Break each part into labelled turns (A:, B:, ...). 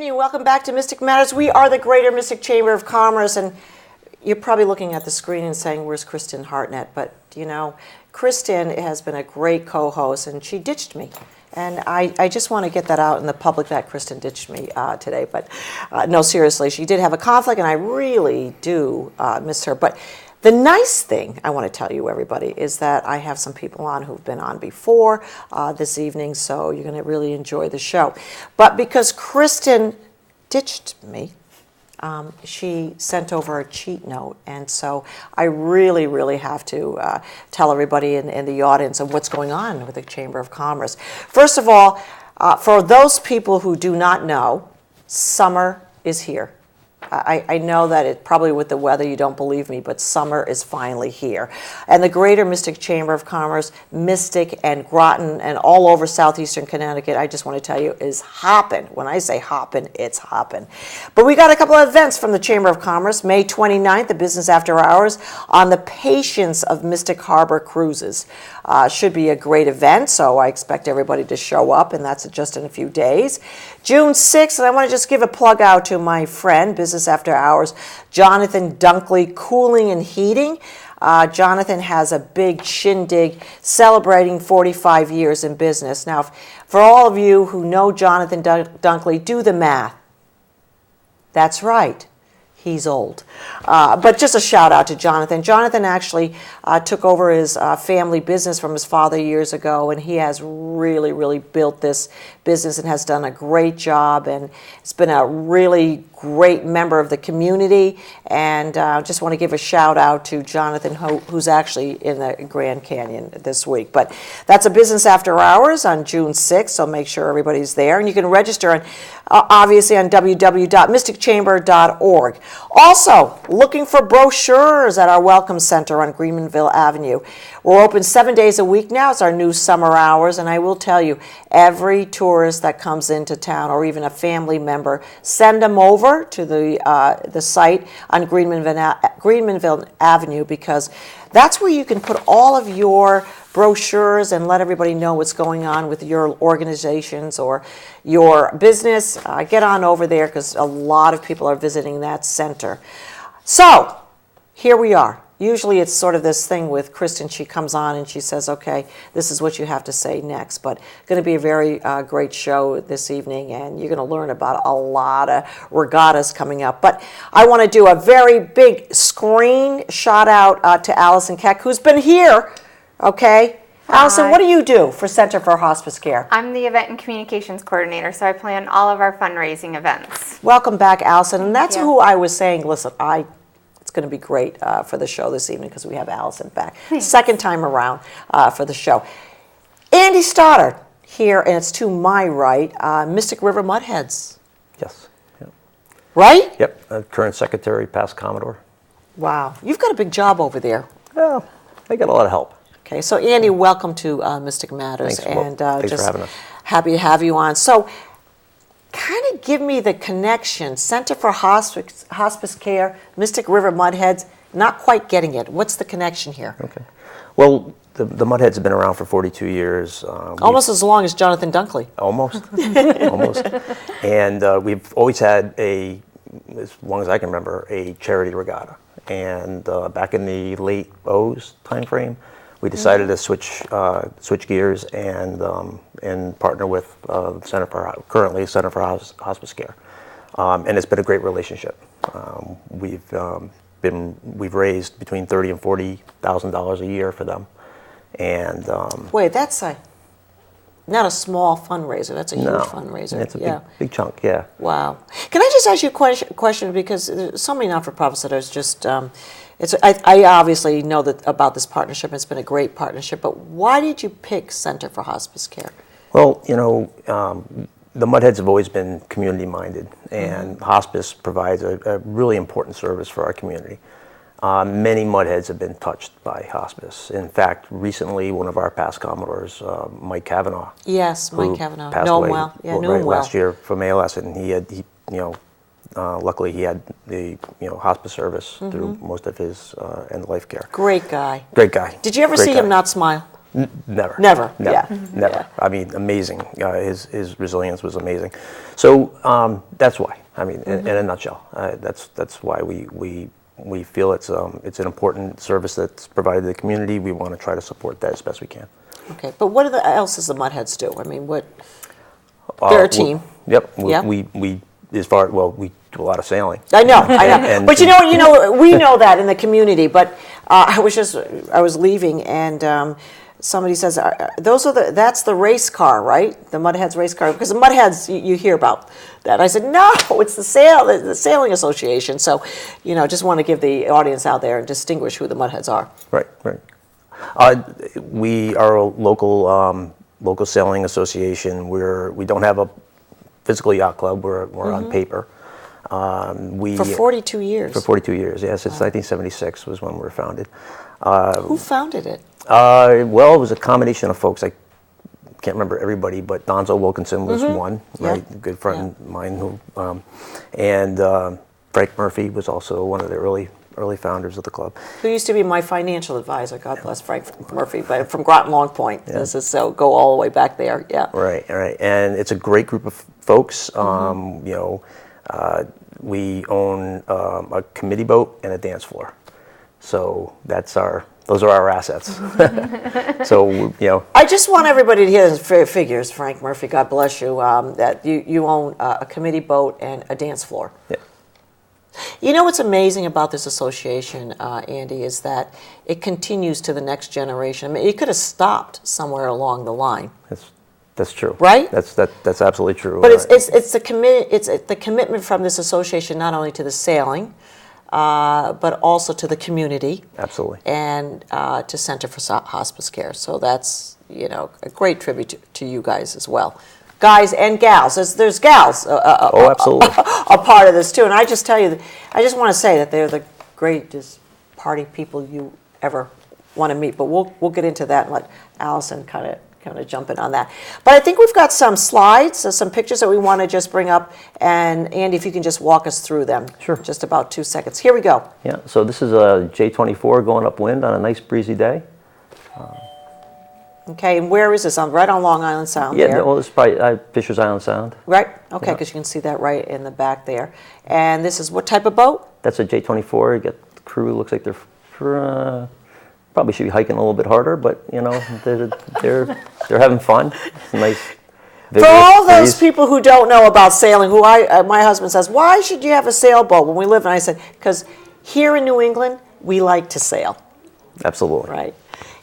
A: evening. Welcome back to Mystic Matters. We are the Greater Mystic Chamber of Commerce, and you're probably looking at the screen and saying, where's Kristin Hartnett? But, you know, Kristin has been a great co-host, and she ditched me. And I just want to get that out in the public that Kristin ditched me today. But no, seriously, she did have a conflict, and I really do miss her. But the nice thing I want to tell you, everybody, is that I have some people on who've been on before this evening, so you're going to really enjoy the show. But because Kristin ditched me, she sent over a cheat note, and so I really, really have to tell everybody in the audience of what's going on with the Chamber of Commerce. First of all, for those people who do not know, summer is here. I know that it probably with the weather you don't believe me, but summer is finally here. And the Greater Mystic Chamber of Commerce, Mystic and Groton and all over southeastern Connecticut, I just want to tell you, is hopping. When I say hopping, it's hopping. But we got a couple of events from the Chamber of Commerce. May 29th, the Business After Hours on the Patience of Mystic Harbor Cruises. Should be a great event, so I expect everybody to show up, and that's just in a few days. June 6th, and I want to just give a plug out to my friend, Business After Hours, Jonathan Dunkley, Cooling and Heating. Jonathan has a big shindig celebrating 45 years in business. Now, for all of you who know Jonathan Dunkley, do the math. That's right. He's old. But just a shout out to Jonathan. Jonathan actually took over his family business from his father years ago, and he has really, really built this business and has done a great job, and it's been a really great member of the community. And I just want to give a shout out to Jonathan, who's actually in the Grand Canyon this week. But that's a Business After Hours on June 6th, so make sure everybody's there. And you can register on, obviously on www.mysticchamber.org. Also, looking for brochures at our Welcome Center on Greenmanville Avenue. We're open 7 days a week now. It's our new summer hours, and I will tell you, every tourist that comes into town, or even a family member, send them over to the site on Greenmanville Avenue, because that's where you can put all of your brochures and let everybody know what's going on with your organizations or your business. Get on over there, because a lot of people are visiting that center. So here we are. Usually it's sort of this thing with Kristin. She comes on and she says, okay, this is what you have to say next. But going to be a very great show this evening, and you're going to learn about a lot of regattas coming up. But I want to do a very big screen shout out to Alice Keck, who's been here, okay? Allison, what do you do for Center for Hospice Care?
B: I'm the Event and Communications Coordinator, so I plan all of our fundraising events.
A: Welcome back, Allison. And that's who I was saying, listen, it's going to be great for the show this evening, because we have Allison back.
B: Thanks.
A: Second time around for the show. Andy Stoddard here, and it's to my right, Mystic River Mudheads.
C: Yes. Yep.
A: Right?
C: Yep. Current secretary, past Commodore.
A: Wow. You've got a big job over there.
C: Well, I got a lot of help.
A: Okay, so Andy, welcome to Mystic Matters.
C: Thanks, thanks
A: just
C: for having us.
A: Happy to have you on. So, kind of give me the connection. Center for Hospice Care, Mystic River Mudheads, not quite getting it. What's the connection here?
C: Okay. Well, the Mudheads have been around for 42 years.
A: Almost as long as Jonathan Dunkley.
C: Almost. Almost. And we've always had as long as I can remember, a charity regatta. And back in the late O's time frame, we decided to switch gears and partner with currently Center for Hospice Care, and it's been a great relationship. We've raised between $30,000 and $40,000 a year for them, and
A: wait, that's not a small fundraiser. That's a huge fundraiser.
C: It's a big chunk. Yeah.
A: Wow. Can I just ask you a question, because there's so many not-for-profits that are just. I obviously know about this partnership. It's been a great partnership, but why did you pick Center for Hospice Care?
C: Well, you know, the Mudheads have always been community-minded, and hospice provides a really important service for our community. Many Mudheads have been touched by hospice. In fact, recently, one of our past Commodores, Mike Cavanaugh.
A: Yes, Mike Cavanaugh.
C: Passed
A: know
C: away,
A: him well. Yeah, knew him well.
C: Last year from ALS, and luckily he had the hospice service through most of his end-of-life care.
A: Great guy.
C: Great guy.
A: Did you ever see him not smile?
C: Never.
A: Never,
C: Never.
A: yeah.
C: Never.
A: Yeah.
C: I mean, amazing. His resilience was amazing. So that's why. I mean, in a nutshell, that's why we feel it's an important service that's provided to the community. We want to try to support that as best we can.
A: Okay, but what else does the Mudheads do? I mean, what? They're a team.
C: Yep.
A: Yeah.
C: We do a lot of sailing.
A: I know.
C: And-
A: But we know that in the community. But I was leaving, and somebody says, that's the race car, right? The Mudheads race car, because the Mudheads you hear about that. I said, no, it's the Sailing Association. So, just want to give the audience out there and distinguish who the Mudheads are.
C: Right. We are a local sailing association. We don't have a physical yacht club. We're on paper.
A: For 42 years.
C: For 42 years, yeah. Since 1976 was when we were founded.
A: Who founded it?
C: Well, it was a combination of folks. I can't remember everybody, but Donzo Wilkinson was one, right?
A: Yeah.
C: A good friend of mine and Frank Murphy was also one of the early founders of the club.
A: Who used to be my financial advisor, God bless Frank Murphy, but from Groton Long Point. Yeah. This is go all the way back there, yeah.
C: Right. And it's a great group of folks. We own a committee boat and a dance floor. So those are our assets. So,
A: I just want everybody to hear the figures, Frank Murphy, God bless you, that you own a committee boat and a dance floor.
C: Yeah.
A: You know what's amazing about this association, Andy, is that it continues to the next generation. I mean, it could have stopped somewhere along the line.
C: That's true.
A: Right?
C: That's absolutely true.
A: But it's the commitment from this association not only to the sailing, but also to the community.
C: Absolutely.
A: And to Center for Hospice Care. So that's a great tribute to you guys as well. Guys and gals. There's gals.
C: Absolutely.
A: A part of this too. And I just tell you, I just want to say that they're the greatest party people you ever want to meet. But we'll get into that and let Allison kind of jump in on that. But I think we've got some slides, some pictures that we want to just bring up. And Andy, if you can just walk us through them.
C: Sure.
A: Just about 2 seconds. Here we go.
C: Yeah. So this is a J24 going upwind on a nice breezy day.
A: Okay, and where is this? Right on Long Island Sound there.
C: Yeah, well, this is probably Fisher's Island Sound.
A: Right? Okay,
C: Yeah.
A: because you can see that right in the back there. And this is what type of boat?
C: That's a J24. You get the crew. Looks like they're probably should be hiking a little bit harder, but they're having fun. It's nice.
A: For all those people who don't know about sailing, who my husband says, why should you have a sailboat when we live? And I said, because here in New England, we like to sail.
C: Absolutely.
A: Right.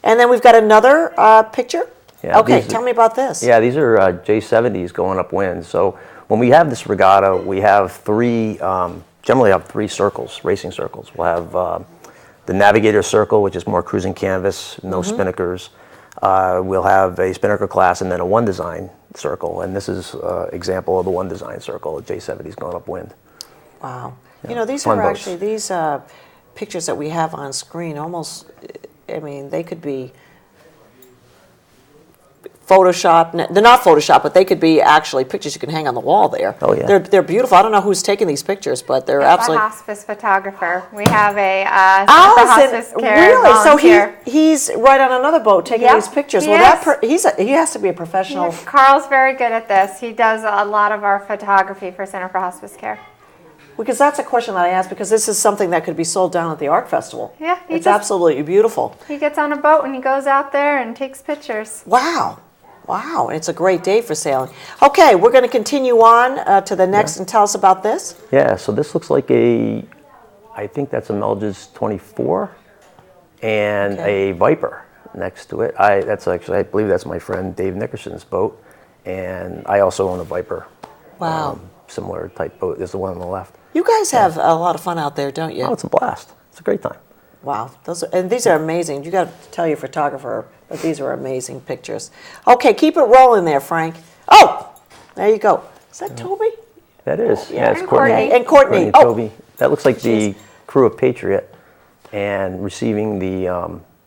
A: And then we've got another picture.
C: Yeah,
A: okay, tell me about this.
C: Yeah, these are J70s going upwind. So when we have this regatta, we have generally have three circles, racing circles. We'll have the navigator circle, which is more cruising canvas, no spinnakers. We'll have a spinnaker class and then a one design circle. And this is an example of the one design circle, J70s going upwind.
A: Wow.
C: Yeah,
A: These
C: fun
A: are
C: boats.
A: actually, these pictures that we have on screen almost, they could be Photoshop. They're not Photoshop, but they could be actually pictures you can hang on the wall there.
C: Oh, yeah.
A: They're beautiful. I don't know who's taking these pictures, but they're
B: It's
A: absolutely...
B: a hospice photographer. We have a
A: Allison,
B: Hospice Care
A: really? So
B: volunteer.
A: he's right on another boat taking
B: Yep,
A: these pictures.
B: he
A: Well,
B: is.
A: he has to be a professional.
B: Carl's very good at this. He does a lot of our photography for Center for Hospice Care.
A: Because that's a question that I asked, because this is something that could be sold down at the art festival.
B: Yeah,
A: It's absolutely beautiful.
B: He gets on a boat and he goes out there and takes pictures.
A: Wow. Wow, and it's a great day for sailing. Okay, we're going to continue on to the next and tell us about this.
C: Yeah, so this looks like I think that's a Melges 24 and a Viper next to it. I believe that's my friend Dave Nickerson's boat, and I also own a Viper.
A: Wow.
C: Similar type boat. There's the one on the left.
A: You guys have a lot of fun out there, don't you?
C: Oh, it's a blast. It's a great time.
A: Wow, these are amazing. You got to tell your photographer that these are amazing pictures. Okay, keep it rolling there, Frank. Oh, there you go. Is that Toby?
C: That is.
A: Yeah,
C: it's
B: and
C: Courtney.
B: Courtney.
A: And Courtney.
C: And
A: Oh.
C: Toby. That looks like the crew of Patriot, and receiving the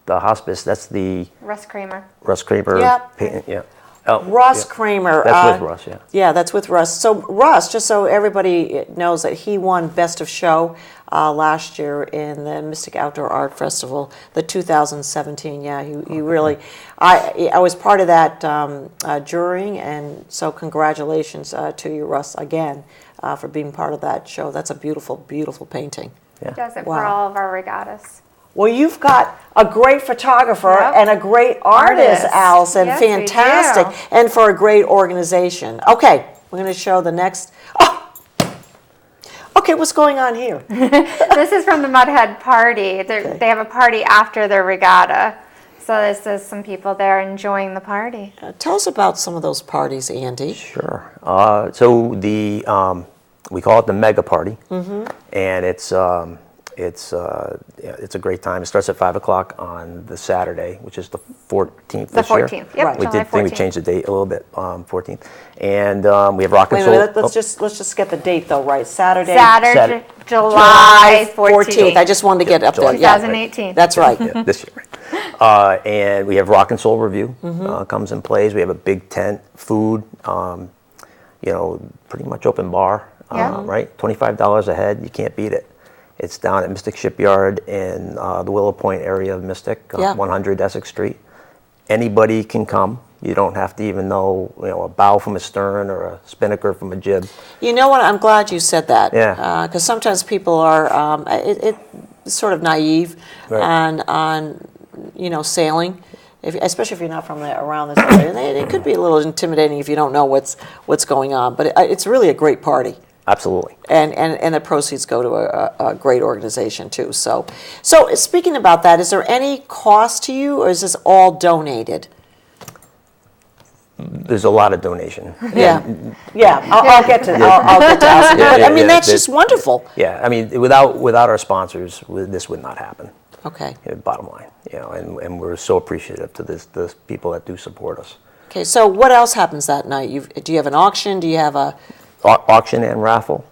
C: hospice. That's the
B: Russ Kramer.
C: Russ Kramer.
A: Yep.
C: Yeah.
A: Russ Kramer.
C: That's with Russ, yeah.
A: Yeah, that's with Russ. So Russ, just so everybody knows that he won Best of Show last year in the Mystic Outdoor Art Festival, the 2017. Yeah, he really, I was part of that jurying, and so congratulations to you, Russ, again, for being part of that show. That's a beautiful, beautiful painting.
B: He does it
A: Wow.
B: for all of our regattas.
A: Well, you've got a great photographer
B: Yep.
A: and a great artist, Allison.
B: Yes, we
A: Fantastic.
B: do.
A: And for a great organization. Okay, we're going to show the next. Oh! Okay, what's going on here?
B: This is from the Mudhead party. They have a party after their regatta. So this is some people there enjoying the party.
A: Tell us about some of those parties, Andy.
C: Sure. So we call it the Mega Party, and it's a great time. It starts at 5 o'clock on the Saturday, which is the 14th
B: The
C: this year.
B: 14th, yep,
A: Right.
C: We
B: July
C: did think we
B: 14th.
C: changed the date a little bit, 14th, and we have rock and
A: Wait a
C: soul.
A: minute, let's just get the date though right. Saturday,
B: Saturday, July 14th.
A: I just wanted to get up there.
C: July
A: Yeah,
B: 2018.
A: that's right.
C: Yeah, this year, right. And we have rock and soul review comes and plays. We have a big tent, food, pretty much open bar,
B: Yeah.
C: right? $25 a head. You can't beat it. It's down at Mystic Shipyard in the Willow Point area of Mystic,
A: Yeah.
C: 100 Essex Street. Anybody can come. You don't have to even know, a bow from a stern or a spinnaker from a jib.
A: You know what? I'm glad you said that.
C: Yeah.
A: Because sometimes people are it's sort of naive
C: Right.
A: on sailing, especially if you're not from around this area. And it could be a little intimidating if you don't know what's going on. But it's really a great party.
C: Absolutely.
A: And the proceeds go to a great organization too. So speaking about that, is there any cost to you, or is this all donated?
C: There's a lot of donation.
A: Yeah. I'll get to that. I'll get to Allison.
C: Yeah,
A: But
C: yeah,
A: I mean,
C: yeah,
A: that's
C: that-
A: just wonderful.
C: Yeah, I mean, without our sponsors, this would not happen.
A: Okay.
C: Bottom line, and we're so appreciative to the people that do support us.
A: Okay. So what else happens that night? Do you have an auction? Do you have a
C: Auction and raffle,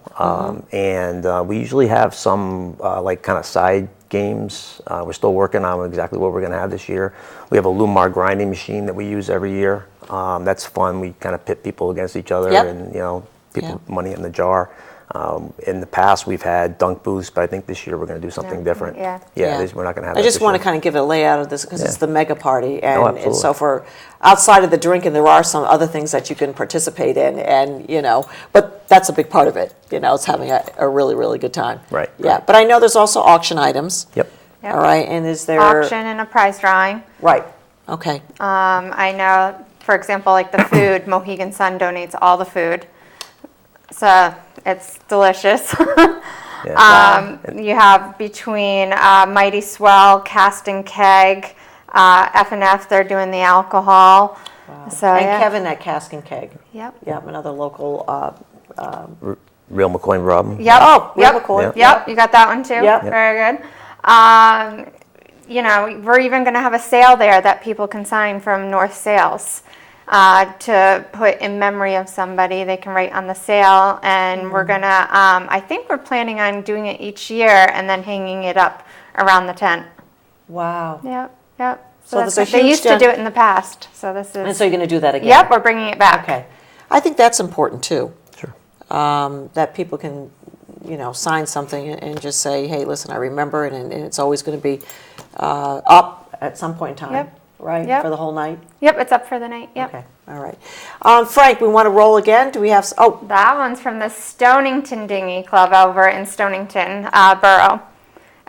C: and we usually have some kind of side games. We're still working on exactly what we're going to have this year. We have a Lumar grinding machine that we use every year. That's fun. We kind of pit people against each other,
A: Yep.
C: and people
A: Yep.
C: money in the jar. In the past, we've had dunk booths, but I think this year we're going to do something different.
B: Yeah.
C: We're not going to have.
A: I
C: that
A: just
C: this
A: want to
C: year.
A: kind of give it a layout of this because it's the mega party, and
C: absolutely.
A: so for outside of the drinking, there are some other things that you can participate in, and but that's a big part of it. It's having a really, really good time.
C: Right,
A: Yeah,
C: right.
A: but I know there's also auction items.
C: Yep.
B: Yep.
A: All right, and is there
B: Auction and a prize drawing.
A: Right. Okay.
B: I know, for example, like the food, Mohegan Sun donates all the food. So it's delicious.
C: Yeah.
B: You have between Mighty Swell, Cast and Keg, F&F, they're doing the alcohol. So,
A: And
B: yeah.
A: Kevin at Cask and Keg.
B: Yep.
A: Yep, another local.
C: Real McCoy Rub.
B: Yep.
A: Oh, Real
B: yep.
A: McCoy.
B: Yep. You got that one too.
A: Yep.
B: Very good. We're even going to have a sale there that people can sign from North Sales to put in memory of somebody. They can write on the sale, and we're going to, I think we're planning on doing it each year and then hanging it up around the tent.
A: Wow.
B: Yep. Yep.
A: So
B: That's
A: there's a
B: they
A: huge
B: used to
A: dent-
B: do it in the past. So this is.
A: And so you're going to do that again?
B: Yep, we're bringing it back.
A: Okay. I think that's important too.
C: Sure.
A: That people can, sign something and just say, hey, listen, I remember it, and it's always going to be up at some point in time,
B: Yep.
A: right?
B: Yep.
A: For the whole night?
B: Yep, it's up for the night. Yep.
A: Okay, all right. Frank, we want to roll again? Do we have,
B: That one's from the Stonington Dinghy Club over in Stonington Borough.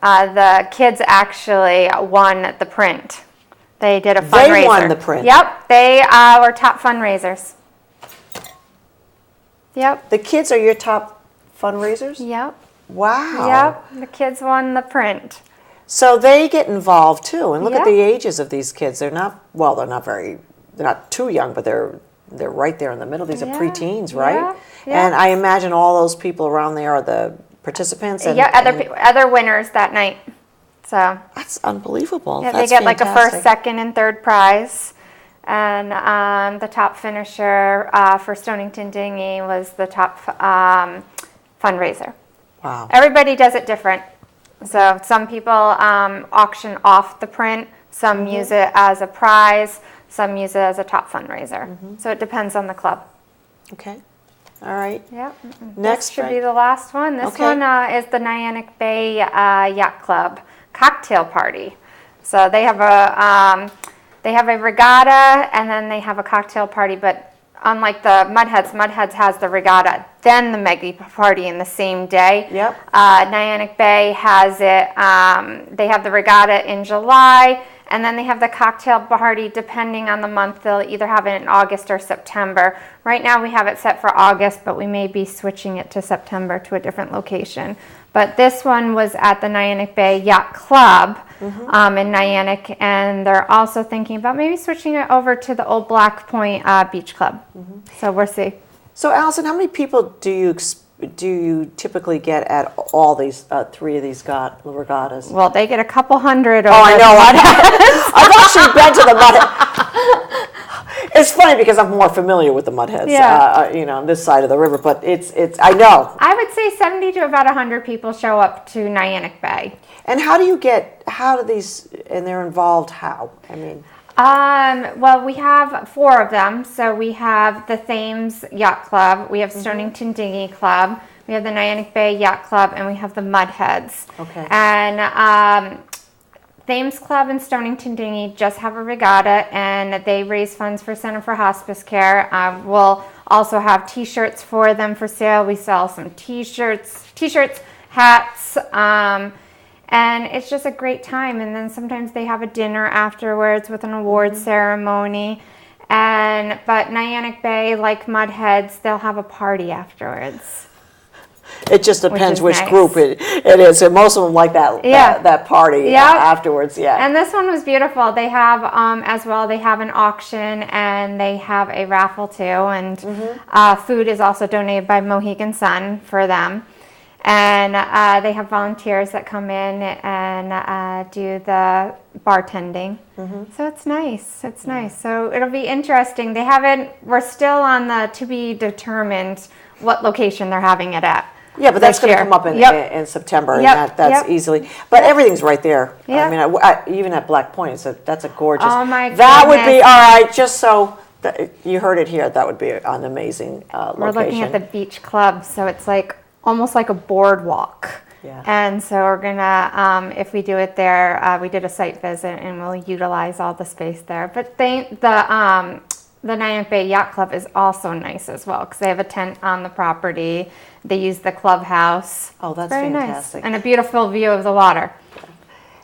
B: The kids actually won the print. They did a fundraiser.
A: They won the print?
B: Yep, they were top fundraisers. Yep,
A: the kids are your top fundraisers?
B: yep,
A: Wow.
B: yep. The kids won the print.
A: So they get involved too, and look at
B: Yeah.
A: the ages of these kids. They're not too young, but they're right there in the middle. These are
B: Yeah,
A: preteens, right?
B: yeah, yeah.
A: And I imagine all those people around there are the participants. And,
B: Yeah,
A: and
B: other winners that night. So
A: that's unbelievable.
B: yeah,
A: That's
B: they get like a
A: fantastic.
B: first, second, and third prize. And the top finisher for Stonington Dinghy was the top fundraiser.
A: Wow.
B: Everybody does it different. So some people auction off the print, some use it as a prize, Some use it as a top fundraiser. So it depends on the club.
A: Okay. All right.
B: Yep.
A: Next
B: This should be the last one. This
A: Okay.
B: one is the Niantic Bay Yacht Club cocktail party. So they have a regatta and then they have a cocktail party, but unlike the Mudheads has the regatta, then the mega party in the same day.
A: Yep.
B: Niantic Bay has it, they have the regatta in July, and then they have the cocktail party depending on the month. They'll either have it in August or September. Right now we have it set for August, but we may be switching it to September to a different location. But this one was at the Niantic Bay Yacht Club in Niantic, and they're also thinking about maybe switching it over to the old Black Point Beach Club. So we'll see.
A: So, Allison, how many people do you typically get at all these 3 of these regattas?
B: Well, they get a couple hundred.
A: Oh, I know. I've actually been to the Mudhead. It's funny because I'm more familiar with the Mudheads, on this side of the river. But it's I know.
B: I would say 70 to about 100 people show up to Niantic Bay.
A: And they're involved how? I mean.
B: Well, we have 4 of them. So we have the Thames Yacht Club, we have Stonington Dinghy Club, we have the Niantic Bay Yacht Club, and we have the Mudheads.
A: Okay.
B: And Thames Club and Stonington Dinghy just have a regatta, and they raise funds for Center for Hospice Care. We'll also have T-shirts for them for sale. We sell some T-shirts, hats, and it's just a great time. And then sometimes they have a dinner afterwards with an award ceremony. But Niantic Bay, like Mudheads, they'll have a party afterwards.
A: It just depends which
B: nice.
A: group it is. And most of them like that party afterwards. Yeah.
B: And this one was beautiful. They have as well. They have an auction and they have a raffle too. And food is also donated by Mohegan Sun for them. And they have volunteers that come in and do the bartending. So it's nice. It's nice. So it'll be interesting. We're still on the to be determined what location they're having it at.
A: Yeah, but that's going to come up in September, and that's easily. But everything's right there.
B: Yep.
A: I mean, even at Black Point, that's a gorgeous.
B: Oh my goodness.
A: That would be all right. Just so you heard it here, that would be an amazing location.
B: We're looking at the beach club, so it's like almost like a boardwalk.
A: Yeah.
B: And so we're gonna, if we do it there, we did a site visit, and we'll utilize all the space there. But the Niantic Bay Yacht Club is also nice as well because they have a tent on the property. They use the clubhouse.
A: Oh, that's
B: very
A: fantastic.
B: Nice. And a beautiful view of the water.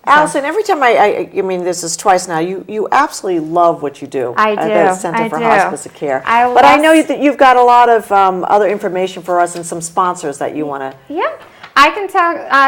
A: Allison, every time I mean, this is twice now, you absolutely love what you do.
B: I do.
A: At the Center for Hospice Care.
B: I
A: know that you've got a lot of other information for us and some sponsors that you want to.
B: Yeah. I can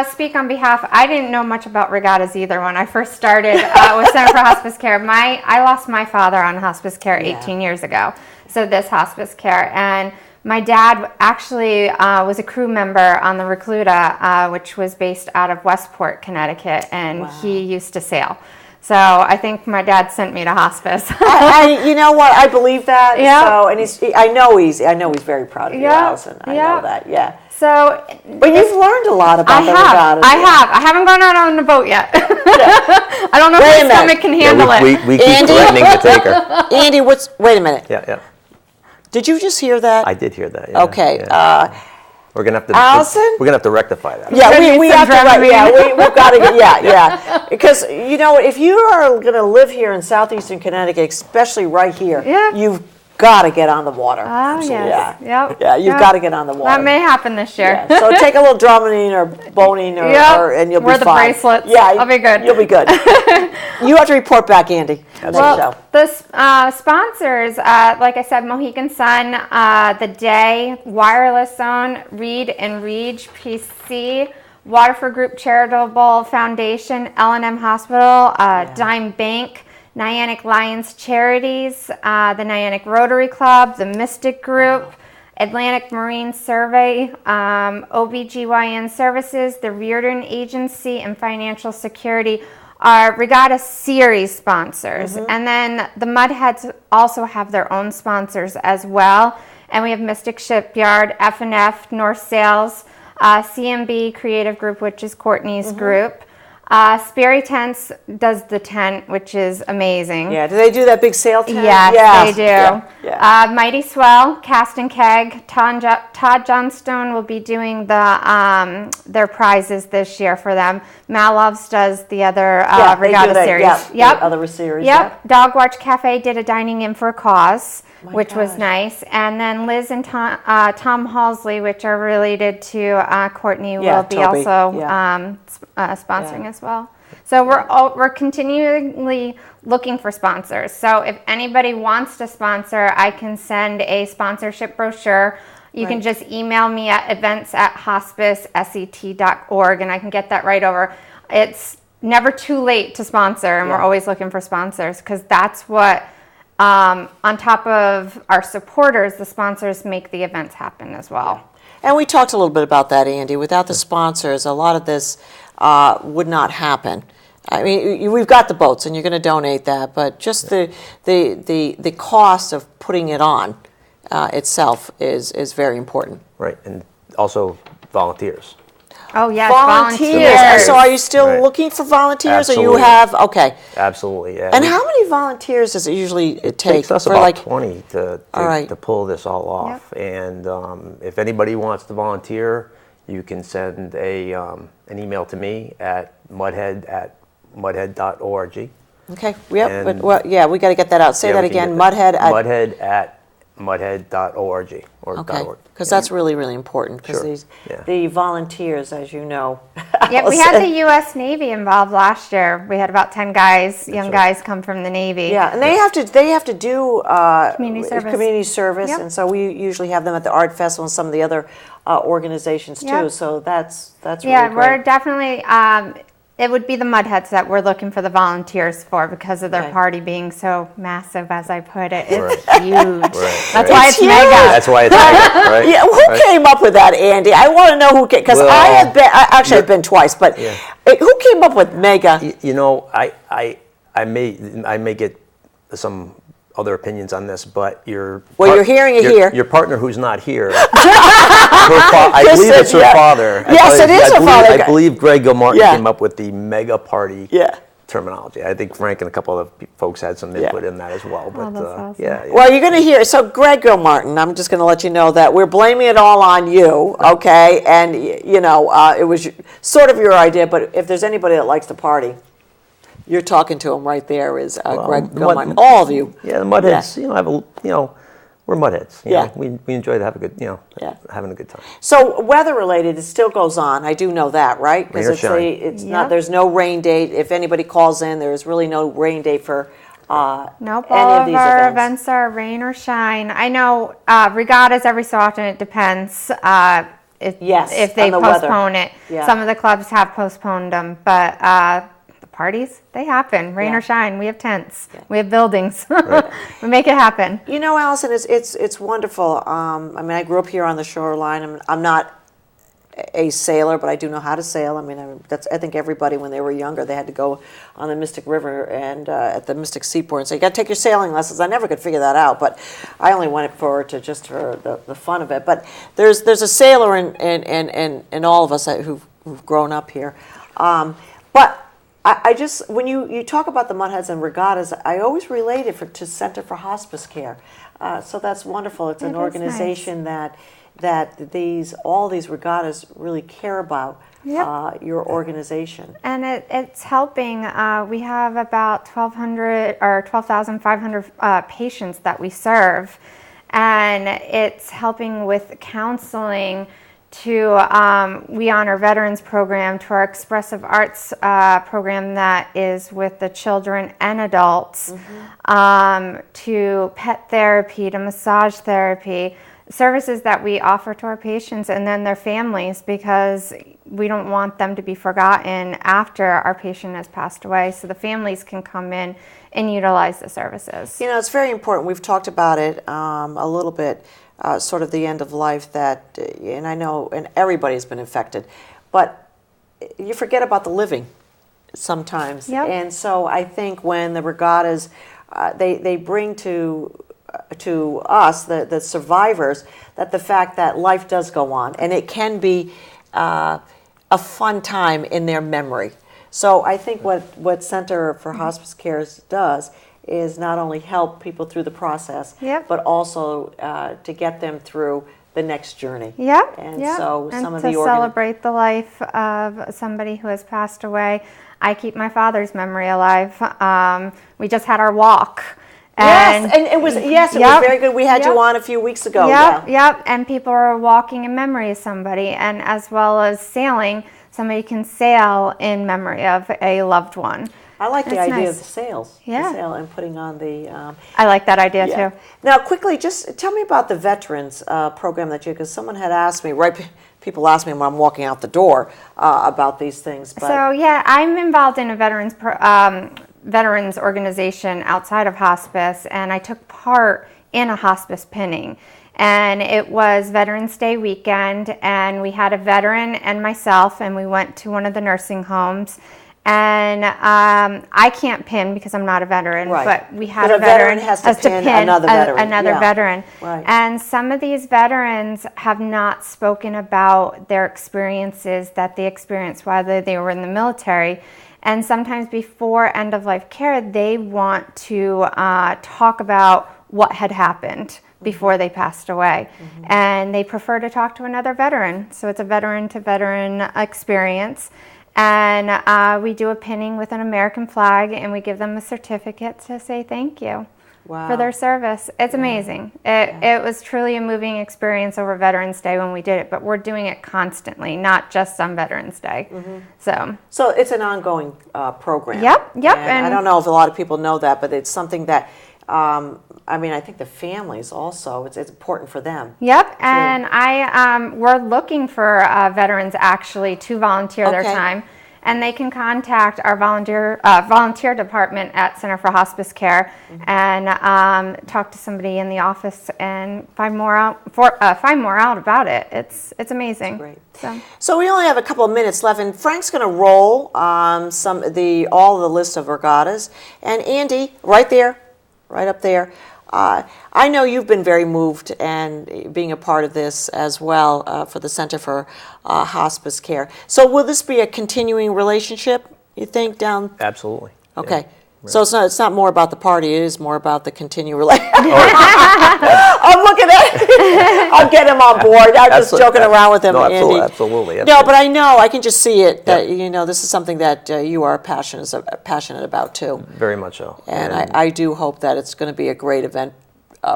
B: speak on behalf. I didn't know much about regattas either when I first started with Center for Hospice Care. I lost my father on hospice care 18 years ago. So this hospice care, and my dad actually was a crew member on the Regatta, which was based out of Westport, Connecticut, and he used to sail. So I think my dad sent me to hospice.
A: You know what? I believe that. Yeah. So, and I know he's very proud of you, Allison. I know that. Yeah.
B: So,
A: but you've learned a lot about the regattas.
B: I haven't gone out on a boat yet. I don't know if my stomach can handle it.
C: We keep threatening to take her.
A: Andy, wait a minute.
C: Yeah.
A: Did you just hear that?
C: I did hear that. Yeah,
A: okay.
C: Yeah. We're gonna have to.
A: Allison?
C: We're gonna have to rectify that.
A: Yeah, we have to. We've got to get. Yeah. Because if you are going to live here in southeastern Connecticut, especially right here, you've got to get on the water.
B: Oh, yes.
A: Yeah, you've got to get on the water.
B: That may happen this year.
A: Yeah. So take a little Dramamine or Bonine and you'll be fine.
B: Wear the bracelets.
A: Yeah,
B: I'll be good.
A: You'll be good. You have to report back, Andy.
B: The sponsors, like I said, Mohegan Sun, The Day, Wireless Zone, Reed and Reach, PC, Waterford Group Charitable Foundation, L&M Hospital, Dime Bank, Niantic Lions Charities, the Niantic Rotary Club, the Mystic Group, Atlantic Marine Survey, OBGYN Services, the Reardon Agency, and Financial Security are Regatta Series sponsors. And then the Mudheads also have their own sponsors as well. And we have Mystic Shipyard, F&F, North Sales, CMB Creative Group, which is Courtney's group. Sperry Tents does the tent, which is amazing.
A: Yeah, do they do that big sale tent?
B: Yes, they do.
A: Yeah.
B: Mighty Swell, Cast and Keg, Todd Johnstone will be doing their prizes this year for them. Maloves does the other Regatta series.
A: The other series.
B: Yep. Dog Watch Cafe did a dining in for a cause, which was
A: gosh.
B: nice. And then Liz and Tom Halsley, which are related to Courtney, will be
A: Toby.
B: also sponsoring as well. So we're continually looking for sponsors. So if anybody wants to sponsor, I can send a sponsorship brochure. You can just email me at events@hospiceset.org, and I can get that right over. It's never too late to sponsor, and we're always looking for sponsors, because that's what, on top of our supporters, the sponsors make the events happen as well.
A: And we talked a little bit about that, Andy. Without the sponsors, a lot of this would not happen. I mean, we've got the boats, and you're going to donate that, but just the cost of putting it on itself is very important.
C: Right, and also volunteers.
B: Oh, yes,
A: volunteers. So are you still looking for volunteers?
C: Absolutely.
A: Or you have, okay.
C: Absolutely, yeah.
A: And how many volunteers does it usually take?
C: It takes us
A: for
C: about 20 to
A: right.
C: pull this all off. And if anybody wants to volunteer, you can send an email to me at mudhead@mudhead.org.
A: Okay, yep, but, well, yeah, we got to get that out. Say that again,
C: mudhead@mudhead.org.
A: Okay, because that's really, really important, because the volunteers, as you know.
B: Yeah, we had the U.S. Navy involved last year. We had about 10 guys, young guys, come from the Navy.
A: Yeah, and they have to do community service, and so we usually have them at the art festival and some of the other organizations too. So that's really great.
B: Yeah, we're definitely. It would be the Mudheads that we're looking for the volunteers for, because of their party being so massive, as I put it. It's huge. That's why it's mega.
C: That's why it's mega, right?
A: Yeah, who came up with that, Andy? I want to know who came, because I have been, I've been twice, but who came up with mega?
C: You know, I may get some other opinions on this, but you're
A: hearing it here.
C: Your partner, who's not here, I believe it's her father.
A: Yes, it is her father.
C: I believe Greg Gilmartin came up with the mega party terminology. I think Frank and a couple other folks had some input in that as well. But
B: that's awesome.
A: Well, you're going to hear. So Greg Gilmartin, I'm just going to let you know that we're blaming it all on you, okay? And you know, it was sort of your idea. But if there's anybody that likes to party, you're talking to him right there. Is Greg Gilmartin? All of you.
C: Yeah, the Mudheads. We're Mudheads. You know, we enjoy to have a good, having a good time.
A: So weather related, it still goes on. I do know that, right? Because it's not. There's no rain date. If anybody calls in, there is really no rain date for
B: nope,
A: any
B: all
A: of these
B: our
A: events.
B: events are rain or shine. I know regattas every so often. It depends. If they postpone it, some of the clubs have postponed them, but. Parties, they happen, rain or shine. We have tents, we have buildings. We make it happen.
A: You know, Allison, it's wonderful. I mean, I grew up here on the shoreline. I'm not a sailor, but I do know how to sail. I mean, I think everybody, when they were younger, they had to go on the Mystic River and at the Mystic Seaport and say, you got to take your sailing lessons. I never could figure that out, but I only went for the fun of it. But there's a sailor in all of us who've grown up here. But I just, when you talk about the Mudheads and regattas, I always relate it to Center for Hospice Care. So that's wonderful. It's an organization that all these regattas really care about your organization.
B: And it's helping. We have about 1,200 or 12,500 patients that we serve, and it's helping with counseling. To We Honor Veterans program, to our Expressive Arts program that is with the children and adults, to pet therapy, to massage therapy, services that we offer to our patients and then their families, because we don't want them to be forgotten after our patient has passed away, so the families can come in and utilize the services. You
A: know, it's very important. We've talked about it a little bit. Sort of the end of life that, and I know, and everybody's been affected, but you forget about the living sometimes. And so I think when the regattas, they bring to us, the survivors, that the fact that life does go on, and it can be a fun time in their memory. So I think what Center for Hospice Care does is not only help people through the process,
B: Yep.
A: but also to get them through the next journey.
B: Yep.
A: And
B: yep.
A: so
B: and
A: some of
B: to
A: the
B: celebrate the life of somebody who has passed away. I keep my father's memory alive. We just had our walk.
A: Yes, and it was
B: Yep.
A: was very good. We had
B: Yep.
A: you on a few weeks ago.
B: Yep,
A: Yeah.
B: yep. And people are walking in memory of somebody, and as well as sailing, somebody can sail in memory of a loved one.
A: I like the
B: That's
A: idea
B: nice.
A: of the sails.
B: Yeah.
A: The sail and putting on the.
B: I like that idea
A: Yeah.
B: too.
A: Now, quickly, just tell me about the veterans program that you, because someone had asked me, right? People ask me when I'm walking out the door about these things. But
B: So yeah, I'm involved in a veterans organization outside of hospice, and I took part in a hospice pinning. And it was Veterans Day weekend, and we had a veteran and myself, and we went to one of the nursing homes. And I can't pin because I'm not a veteran,
A: Right.
B: but we had
A: But
B: a veteran
A: has to pin another veteran.
B: another
A: Yeah.
B: veteran.
A: Right.
B: And some of these veterans have not spoken about their experiences that they experienced while they were in the military. And sometimes before end of life care, they want to talk about what had happened before they passed away. And they prefer to talk to another veteran. So it's a veteran to veteran experience. And we do a pinning with an American flag, and we give them a certificate to say thank you for their service. It's amazing. It was truly a moving experience over Veterans Day when we did it, but we're doing it constantly, not just on Veterans Day.
A: So it's an ongoing program.
B: Yep.
A: And I don't know if a lot of people know that, but it's something that, I mean, I think the families also, it's important for them.
B: Yep, and we're looking for veterans actually to volunteer their
A: Okay.
B: time, and they can contact our volunteer department at Center for Hospice Care and talk to somebody in the office and find more out about it. It's amazing.
A: Great. So we only have a couple of minutes left, and Frank's going to roll all of the list of regattas, and Andy, right there, right up there. I know you've been very moved and being a part of this as well for the Center for Hospice Care. So will this be a continuing relationship, you think, down?
C: Absolutely.
A: Okay.
C: Yeah.
A: So it's not more about the party, it is more about the continuing relationship. I'm looking at I'll get him on board. I'm just joking around with him,
C: no,
A: Andy.
C: Absolutely.
A: No, but I know, I can just see it that, this is something that you are passionate about too.
C: Very much so.
A: And I do hope that it's going to be a great event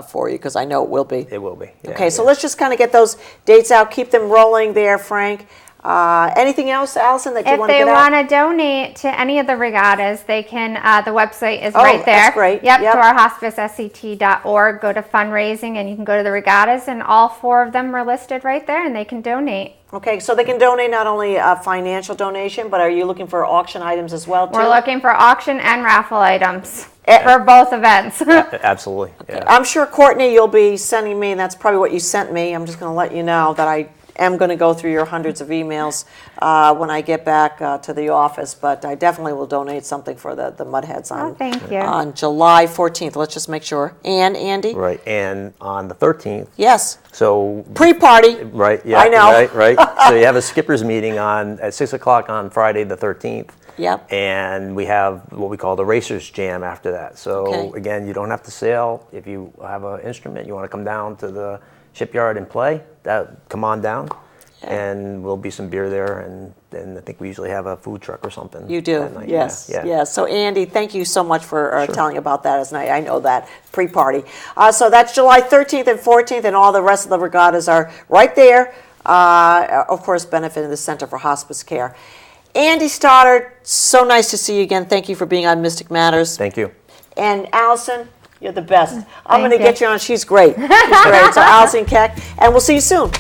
A: for you, because I know it will be.
C: It will be. Yeah,
A: Okay, so let's just kind of get those dates out, keep them rolling there, Frank. Anything else, Allison, that you want to get out?
B: If they want to donate to any of the regattas, they can, the website is
A: Oh,
B: right there.
A: that's great.
B: Yep,
A: Yep.
B: to our hospicesct.org, go to fundraising, and you can go to the regattas, and all 4 of them are listed right there, and they can donate.
A: Okay, so they can donate not only a financial donation, but are you looking for auction items as well, too?
B: We're looking for auction and raffle items for both events.
C: Absolutely. Yeah.
A: I'm sure, Courtney, you'll be sending me, and that's probably what you sent me. I'm just going to let you know that I am going to go through your hundreds of emails when I get back to the office, but I definitely will donate something for the Mudheads
B: Thank you.
A: on July 14th. Let's just make sure. And Andy?
C: Right. And on the 13th.
A: Yes.
C: So
A: Pre-party.
C: Right. Yeah.
A: I know.
C: Right. So you have a skipper's meeting at 6 o'clock on Friday the 13th.
A: Yep.
C: And we have what we call the Racers Jam after that. So
A: Okay.
C: again, you don't have to sail. If you have an instrument, you want to come down to the shipyard and play, come on down. And there'll be some beer there, and I think we usually have a food truck or something.
A: You do,
C: that night.
A: yes.
C: Yeah.
A: Yes. So, Andy, thank you so much for telling about that as night. I know that pre-party. So that's July 13th and 14th, and all the rest of the regattas are right there. Of course, benefiting the Center for Hospice Care. Andy Stoddard, so nice to see you again. Thank you for being on Mystic Matters.
C: Thank you.
A: And Allison, you're the best. I'm
B: Thank
A: going to
B: you.
A: get you on. She's great. She's great. So Alice Keck, and we'll see you soon.